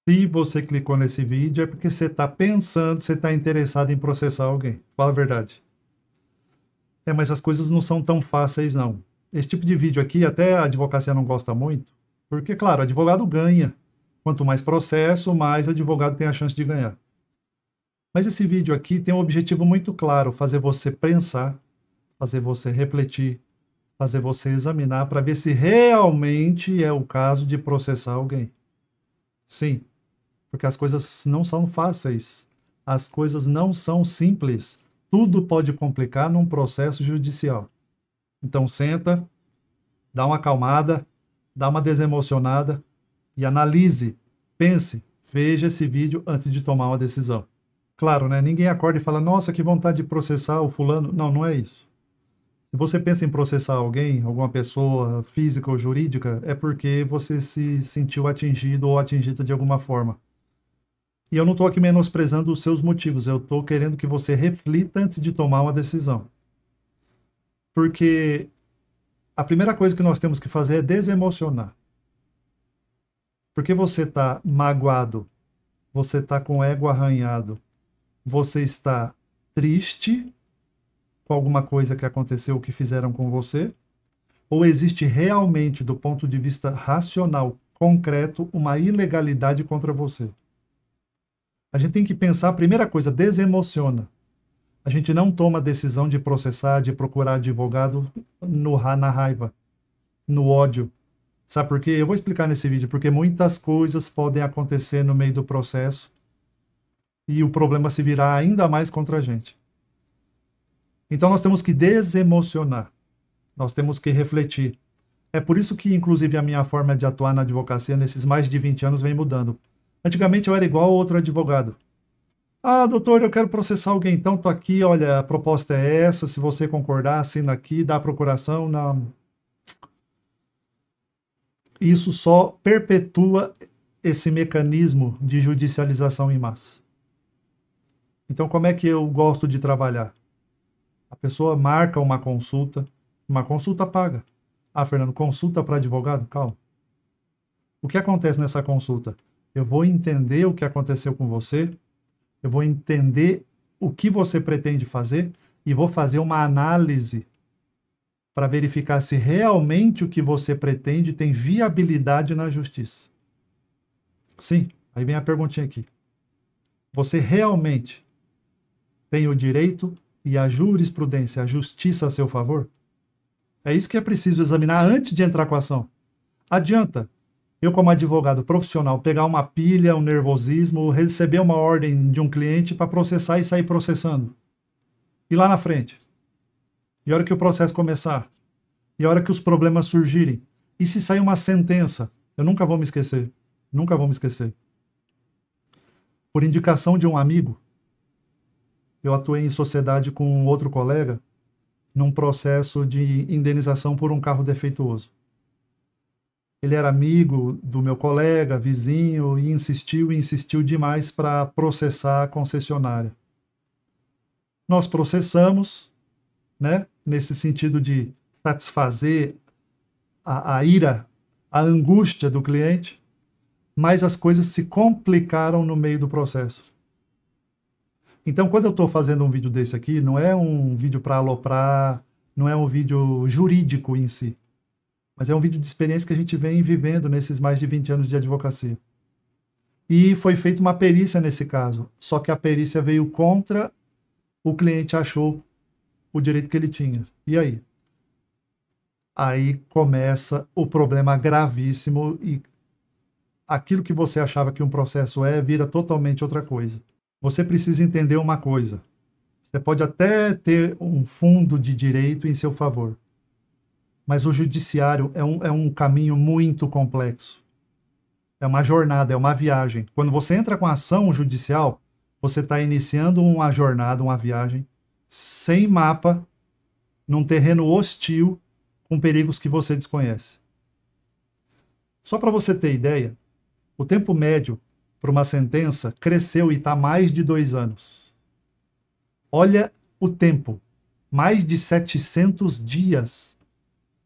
Se você clicou nesse vídeo é porque você está pensando, você está interessado em processar alguém. Fala a verdade. Mas as coisas não são tão fáceis, não. Esse tipo de vídeo aqui, até a advocacia não gosta muito, porque, claro, advogado ganha. Quanto mais processo, mais advogado tem a chance de ganhar. Mas esse vídeo aqui tem um objetivo muito claro, fazer você pensar, fazer você refletir, fazer você examinar para ver se realmente é o caso de processar alguém. Sim, porque as coisas não são fáceis, as coisas não são simples. Tudo pode complicar num processo judicial. Então senta, dá uma acalmada, dá uma desemocionada e analise, pense, veja esse vídeo antes de tomar uma decisão. Claro, né? Ninguém acorda e fala, nossa, que vontade de processar o fulano. Não, não é isso. Se você pensa em processar alguém, alguma pessoa física ou jurídica, é porque você se sentiu atingido ou atingida de alguma forma. E eu não estou aqui menosprezando os seus motivos, eu estou querendo que você reflita antes de tomar uma decisão. Porque a primeira coisa que nós temos que fazer é desemocionar. Porque você está magoado, você está com o ego arranhado, você está triste com alguma coisa que aconteceu ou que fizeram com você, ou existe realmente, do ponto de vista racional, concreto, uma ilegalidade contra você. A gente tem que pensar, a primeira coisa, desemociona. A gente não toma a decisão de processar, de procurar advogado na raiva, no ódio. Sabe por quê? Eu vou explicar nesse vídeo, porque muitas coisas podem acontecer no meio do processo e o problema se virar ainda mais contra a gente. Então nós temos que desemocionar, nós temos que refletir. É por isso que, inclusive, a minha forma de atuar na advocacia nesses mais de 20 anos vem mudando. Antigamente eu era igual a outro advogado. Ah, doutor, eu quero processar alguém, então tô aqui, olha, a proposta é essa, se você concordar, assina aqui, dá a procuração. Não. Isso só perpetua esse mecanismo de judicialização em massa. Então, como é que eu gosto de trabalhar? A pessoa marca uma consulta paga. Ah, Fernando, consulta para advogado? Calma. O que acontece nessa consulta? Eu vou entender o que aconteceu com você, eu vou entender o que você pretende fazer e vou fazer uma análise para verificar se realmente o que você pretende tem viabilidade na justiça. Sim, aí vem a perguntinha aqui. Você realmente tem o direito e a jurisprudência, a justiça a seu favor? É isso que é preciso examinar antes de entrar com a ação. Adianta eu, como advogado profissional, pegar uma pilha, um nervosismo, receber uma ordem de um cliente para processar e sair processando. E lá na frente? E a hora que o processo começar? E a hora que os problemas surgirem? E se sair uma sentença? Eu nunca vou me esquecer. Nunca vou me esquecer. Por indicação de um amigo, eu atuei em sociedade com um outro colega num processo de indenização por um carro defeituoso. Ele era amigo do meu colega, vizinho, e insistiu demais para processar a concessionária. Nós processamos, né, nesse sentido de satisfazer a ira, a angústia do cliente, mas as coisas se complicaram no meio do processo. Então, quando eu estou fazendo um vídeo desse aqui, não é um vídeo para aloprar, não é um vídeo jurídico em si, mas é um vídeo de experiência que a gente vem vivendo nesses mais de 20 anos de advocacia. E foi feita uma perícia nesse caso, só que a perícia veio contra o cliente, achou o direito que ele tinha. E aí? Aí começa o problema gravíssimo e aquilo que você achava que um processo vira totalmente outra coisa. Você precisa entender uma coisa. Você pode até ter um fundo de direito em seu favor, mas o judiciário é um caminho muito complexo. É uma jornada, é uma viagem. Quando você entra com a ação judicial, você está iniciando uma jornada, uma viagem, sem mapa, num terreno hostil, com perigos que você desconhece. Só para você ter ideia, o tempo médio para uma sentença cresceu e está mais de 2 anos. Olha o tempo, mais de 700 dias,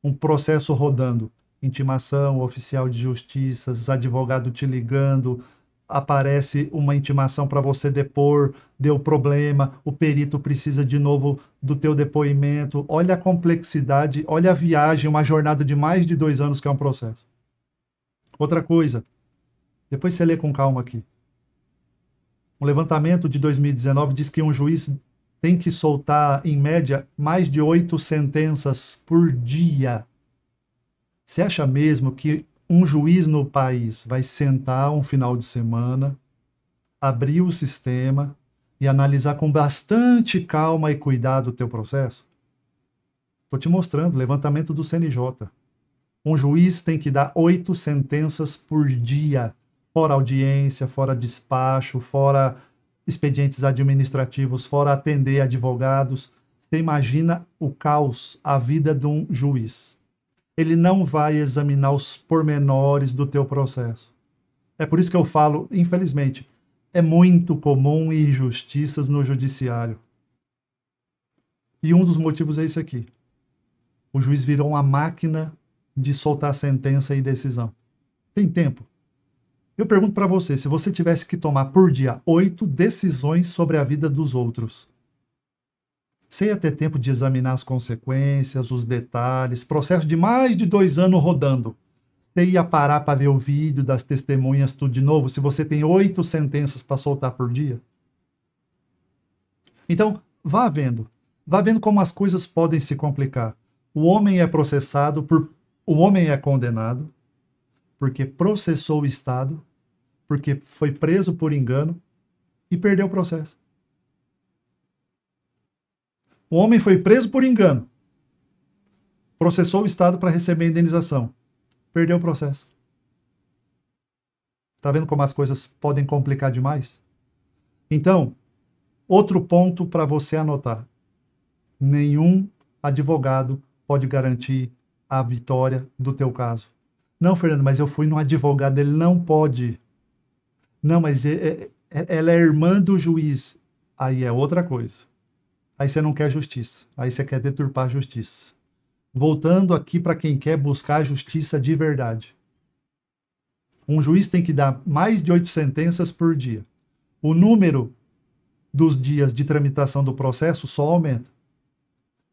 um processo rodando. Intimação, oficial de justiça, advogado te ligando, aparece uma intimação para você depor, deu problema, o perito precisa de novo do teu depoimento. Olha a complexidade, olha a viagem, uma jornada de mais de 2 anos que é um processo. Outra coisa, depois você lê com calma aqui. Um levantamento de 2019 diz que um juiz tem que soltar, em média, mais de 8 sentenças por dia. Você acha mesmo que um juiz no país vai sentar um final de semana, abrir o sistema e analisar com bastante calma e cuidado o teu processo? Estou te mostrando, levantamento do CNJ. Um juiz tem que dar 8 sentenças por dia, fora audiência, fora despacho, fora expedientes administrativos, fora atender advogados. Você imagina o caos, a vida de um juiz. Ele não vai examinar os pormenores do teu processo. É por isso que eu falo, infelizmente, é muito comum injustiças no judiciário. E um dos motivos é esse aqui. O juiz virou uma máquina de soltar sentença e decisão. Tem tempo? Eu pergunto para você, se você tivesse que tomar por dia 8 decisões sobre a vida dos outros, você ia ter tempo de examinar as consequências, os detalhes, processo de mais de 2 anos rodando. Você ia parar para ver o vídeo das testemunhas tudo de novo, se você tem 8 sentenças para soltar por dia? Então, vá vendo como as coisas podem se complicar. O homem é processado, o homem é condenado, porque processou o Estado, porque foi preso por engano e perdeu o processo. O homem foi preso por engano, processou o Estado para receber indenização, perdeu o processo. Está vendo como as coisas podem complicar demais? Então, outro ponto para você anotar. Nenhum advogado pode garantir a vitória do teu caso. Não, Fernando, mas eu fui no advogado, ele não pode. Não, mas ela é irmã do juiz. Aí é outra coisa. Aí você não quer justiça. Aí você quer deturpar a justiça. Voltando aqui para quem quer buscar a justiça de verdade. Um juiz tem que dar mais de 8 sentenças por dia. O número dos dias de tramitação do processo só aumenta.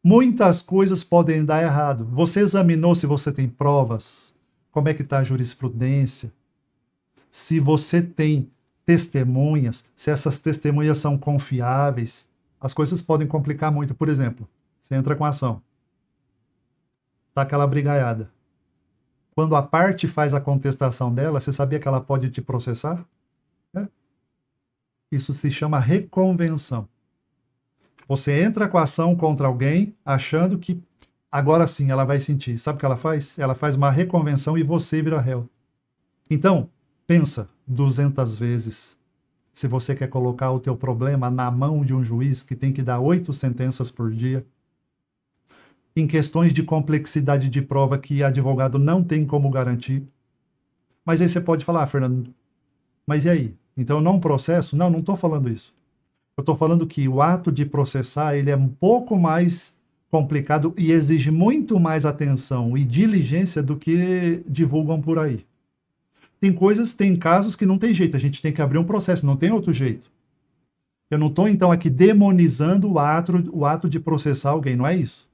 Muitas coisas podem dar errado. Você examinou se você tem provas? Como é que está a jurisprudência? Se você tem testemunhas, se essas testemunhas são confiáveis, as coisas podem complicar muito. Por exemplo, você entra com a ação. Tá aquela brigaiada. Quando a parte faz a contestação dela, você sabia que ela pode te processar? É. Isso se chama reconvenção. Você entra com a ação contra alguém achando que agora sim ela vai sentir. Sabe o que ela faz? Ela faz uma reconvenção e você vira réu. Então, pensa 200 vezes se você quer colocar o teu problema na mão de um juiz que tem que dar 8 sentenças por dia, em questões de complexidade de prova que advogado não tem como garantir. Mas aí você pode falar, Fernando, mas e aí? Então eu não processo? Não estou falando isso. Eu estou falando que o ato de processar ele é um pouco mais complicado e exige muito mais atenção e diligência do que divulgam por aí. Tem casos que não tem jeito, a gente tem que abrir um processo, não tem outro jeito. Eu não estou, então, aqui demonizando o ato de processar alguém, não é isso.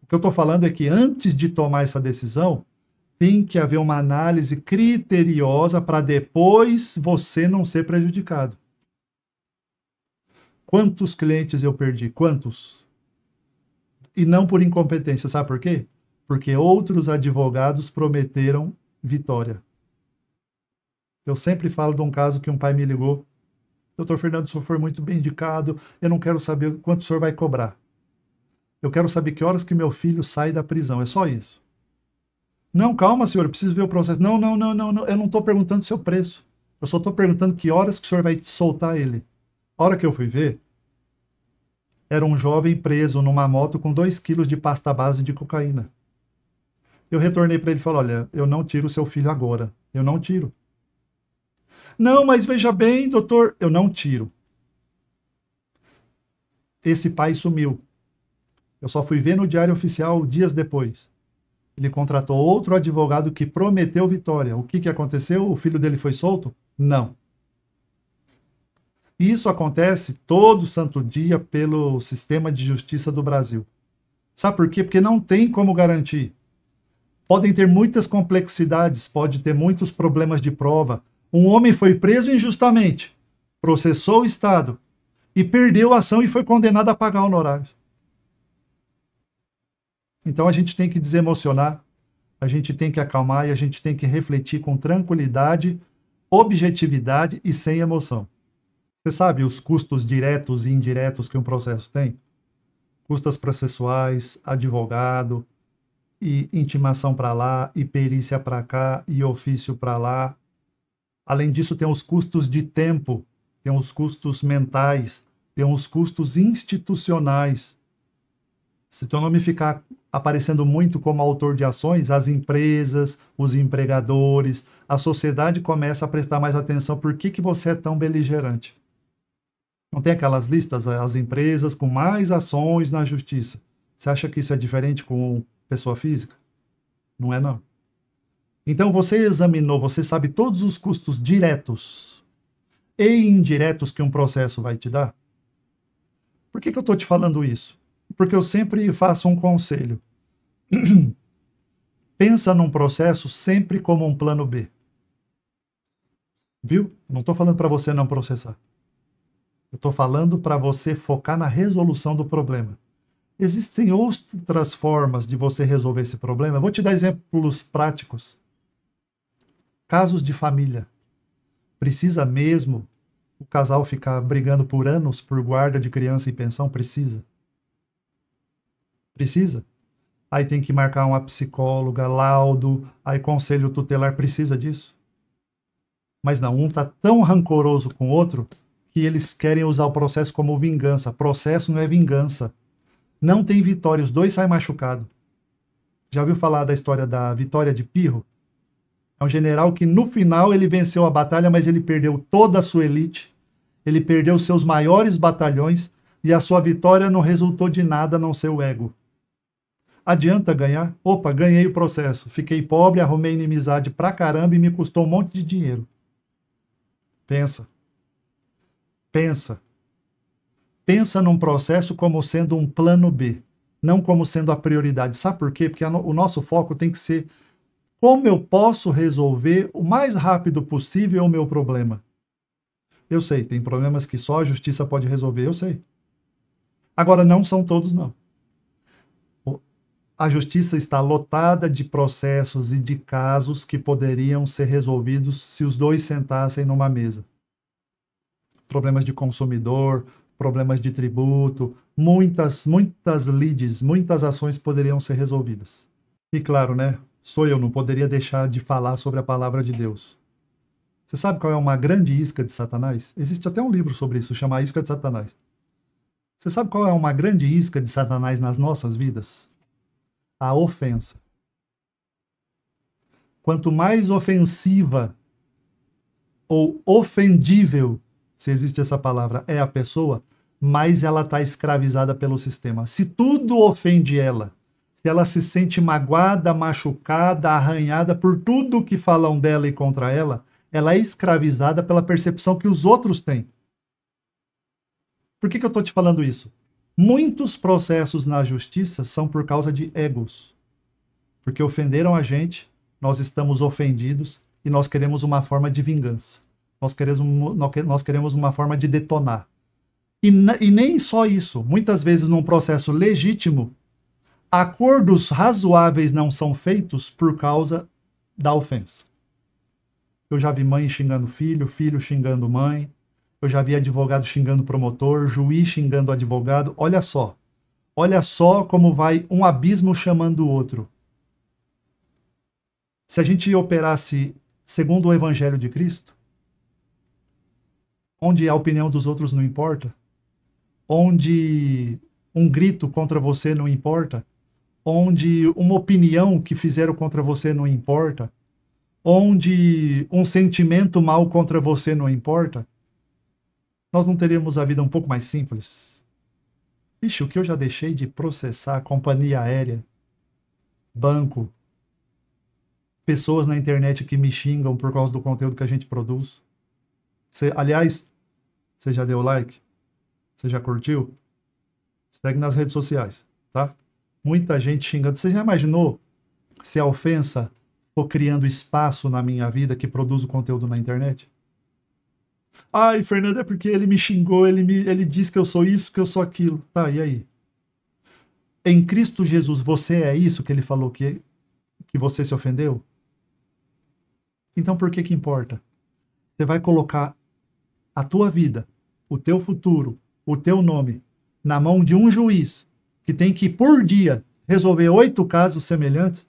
O que eu estou falando é que antes de tomar essa decisão, tem que haver uma análise criteriosa para depois você não ser prejudicado. Quantos clientes eu perdi? Quantos? E não por incompetência, sabe por quê? Porque outros advogados prometeram vitória. Eu sempre falo de um caso que um pai me ligou. Doutor Fernando, o senhor foi muito bem indicado, eu não quero saber quanto o senhor vai cobrar. Eu quero saber que horas que meu filho sai da prisão, é só isso. Não, calma, senhor, eu preciso ver o processo. Não, eu não estou perguntando o seu preço. Eu só estou perguntando que horas que o senhor vai soltar ele. A hora que eu fui ver, era um jovem preso numa moto com 2 quilos de pasta base de cocaína. Eu retornei para ele e falei, olha, eu não tiro o seu filho agora. Eu não tiro. Não, mas veja bem, doutor, eu não tiro. Esse pai sumiu. Eu só fui ver no Diário Oficial dias depois. Ele contratou outro advogado que prometeu vitória. O que aconteceu? O filho dele foi solto? Não. Isso acontece todo santo dia pelo sistema de justiça do Brasil. Sabe por quê? Porque não tem como garantir. Podem ter muitas complexidades, pode ter muitos problemas de prova. Um homem foi preso injustamente, processou o Estado e perdeu a ação e foi condenado a pagar honorários. Então a gente tem que desemocionar, a gente tem que acalmar e a gente tem que refletir com tranquilidade, objetividade e sem emoção. Você sabe os custos diretos e indiretos que um processo tem? Custas processuais, advogado, e intimação para lá, e perícia para cá, e ofício para lá. Além disso, tem os custos de tempo, tem os custos mentais, tem os custos institucionais. Se teu nome ficar aparecendo muito como autor de ações, as empresas, os empregadores, a sociedade começa a prestar mais atenção. Por que você é tão beligerante? Não tem aquelas listas, as empresas com mais ações na justiça. Você acha que isso é diferente com pessoa física? Não é, não. Então você examinou, você sabe todos os custos diretos e indiretos que um processo vai te dar? Por que eu estou te falando isso? Porque eu sempre faço um conselho. Pensa num processo sempre como um plano B. Viu? Não estou falando para você não processar. Eu estou falando para você focar na resolução do problema. Existem outras formas de você resolver esse problema. Eu vou te dar exemplos práticos. Casos de família. Precisa mesmo o casal ficar brigando por anos por guarda de criança e pensão? Precisa. Precisa. Aí tem que marcar uma psicóloga, laudo, aí conselho tutelar. Precisa disso. Mas não, um está tão rancoroso com o outro que eles querem usar o processo como vingança. Processo não é vingança. Não tem vitória, os dois saem machucados. Já ouviu falar da história da Vitória de Pirro? É um general que no final ele venceu a batalha, mas ele perdeu toda a sua elite, ele perdeu seus maiores batalhões e a sua vitória não resultou de nada a não ser o ego. Adianta ganhar? Opa, ganhei o processo. Fiquei pobre, arrumei inimizade pra caramba e me custou um monte de dinheiro. Pensa. Pensa. Pensa num processo como sendo um plano B, não como sendo a prioridade. Sabe por quê? Porque o nosso foco tem que ser como eu posso resolver o mais rápido possível o meu problema. Eu sei, tem problemas que só a justiça pode resolver, eu sei. Agora, não são todos, não. A justiça está lotada de processos e de casos que poderiam ser resolvidos se os dois sentassem numa mesa. Problemas de consumidor, problemas de tributo, muitas lides, muitas ações poderiam ser resolvidas. E claro, né? Sou eu, não poderia deixar de falar sobre a palavra de Deus. Você sabe qual é uma grande isca de Satanás? Existe até um livro sobre isso, chama Isca de Satanás. Você sabe qual é uma grande isca de Satanás nas nossas vidas? A ofensa. Quanto mais ofensiva ou ofendível, se existe essa palavra, é a pessoa, mais ela está escravizada pelo sistema. Se tudo ofende ela, se ela se sente magoada, machucada, arranhada por tudo que falam dela e contra ela, ela é escravizada pela percepção que os outros têm. Por que eu estou te falando isso? Muitos processos na justiça são por causa de egos. Porque ofenderam a gente, nós estamos ofendidos e nós queremos uma forma de vingança. Nós queremos uma forma de detonar. E nem só isso. Muitas vezes, num processo legítimo, acordos razoáveis não são feitos por causa da ofensa. Eu já vi mãe xingando filho, filho xingando mãe. Eu já vi advogado xingando promotor, juiz xingando advogado. Olha só como vai um abismo chamando o outro. Se a gente operasse segundo o Evangelho de Cristo, onde a opinião dos outros não importa, onde um grito contra você não importa, onde uma opinião que fizeram contra você não importa, onde um sentimento mal contra você não importa, nós não teríamos a vida um pouco mais simples? Ixi, o que eu já deixei de processar companhia aérea, banco, pessoas na internet que me xingam por causa do conteúdo que a gente produz. Aliás, você já deu like? Você já curtiu? Segue nas redes sociais, tá? Muita gente xingando. Você já imaginou se a ofensa for criando espaço na minha vida que produz o conteúdo na internet? Ai, Fernando, é porque ele me xingou, ele disse que eu sou isso, que eu sou aquilo. Tá, e aí? Em Cristo Jesus, você é isso que ele falou que você se ofendeu? Então por que importa? Você vai colocar a tua vida, o teu futuro, o teu nome, na mão de um juiz que tem que, por dia, resolver 8 casos semelhantes?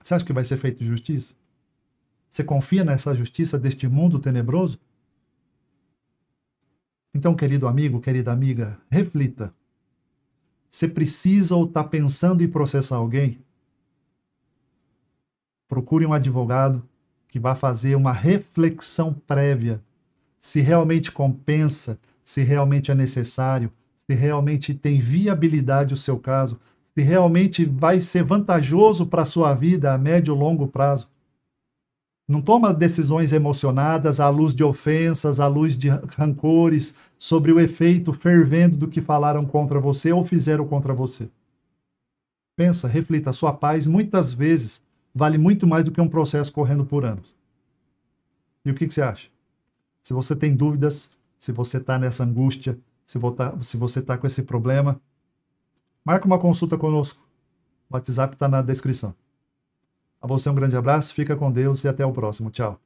Você acha que vai ser feita justiça? Você confia nessa justiça deste mundo tenebroso? Então, querido amigo, querida amiga, reflita. Você precisa ou está pensando em processar alguém? Procure um advogado que vá fazer uma reflexão prévia se realmente compensa, se realmente é necessário, se realmente tem viabilidade o seu caso, se realmente vai ser vantajoso para a sua vida a médio e longo prazo. Não toma decisões emocionadas à luz de ofensas, à luz de rancores, sobre o efeito fervendo do que falaram contra você ou fizeram contra você. Pensa, reflita, a sua paz muitas vezes vale muito mais do que um processo correndo por anos. E o que você acha? Se você tem dúvidas, se você está nessa angústia, se você está com esse problema, marca uma consulta conosco. O WhatsApp está na descrição. A você um grande abraço, fica com Deus e até o próximo. Tchau.